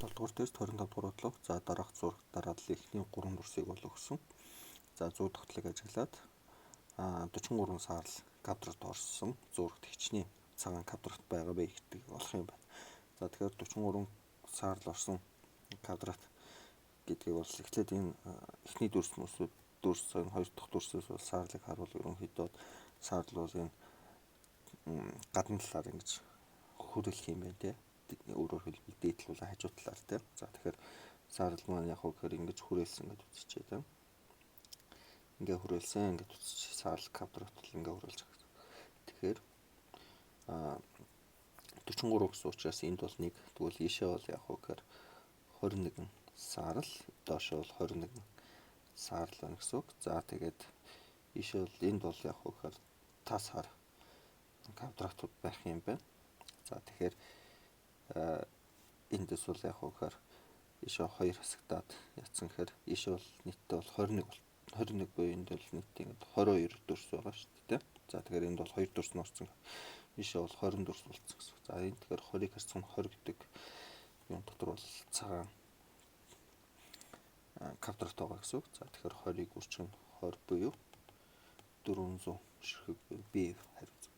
7 дугаар тест 25 дугаар бодлого. За дараах зураг дараалал эхний 3 дүрсийг бол өгсөн. За 100 тогтлыг ажиглаад 43 саарл квадрат орсон зурагт хичнээн цагаан квадрат байгаа бэ гэдэг болох юм байна. За тэгэхээр 43 саарл орсон квадрат гэдгийг бол эхлээд энэ эхний дүрс мөсөд дүрс энэ хоёр дахь дүрсээс бол саарлыг харуул ерөнхийдөө саарл бол энэ гадна талаар ингэж хүрэлэх юм байна те. Өөрөөр хэлбэл дээдлүүл хажуу талаар те. За тэгэхээр саарл маань яг хөө гэхээр ингэж хүрээлсэн гэж үзчихье те. Ингээ хүрээлсэн ингэж үзчих саарл квадрат бол ингээ хүрээлж байгаа. Тэгэхээр 43 гэсэн учраас энд бол 1 тэгвэл ийшээ бол яг хөө гэхээр 21 саарл доошоо бол 21 саарл байна гэсэн үг. За тэгээд ийшээ бол энд бол яг хөө гэхээр тас хар квадратууд байх юм байна. За тэгэхээр эндээс бол яг хөө гэхээр ийшээ 2 хасагдаад ятсан гэхээр ийшээ бол нийтдээ бол 21 буюу энд бол нийт ингээд 22 дүрс байгаа шүү дээ. За тэгэхээр энд бол 2 дүрс нь орсон. Ийшээ бол 20 дүрс болцсон гэсэн. За энэ тэгэхээр 20-ыг харьцах нь 20 гэдэг юм дотор бол цагаан квадрат байгаа гэсэн үг. За тэгэхээр 20-ыг үржих нь 20 буюу 400 ширхэг буюу B хариу.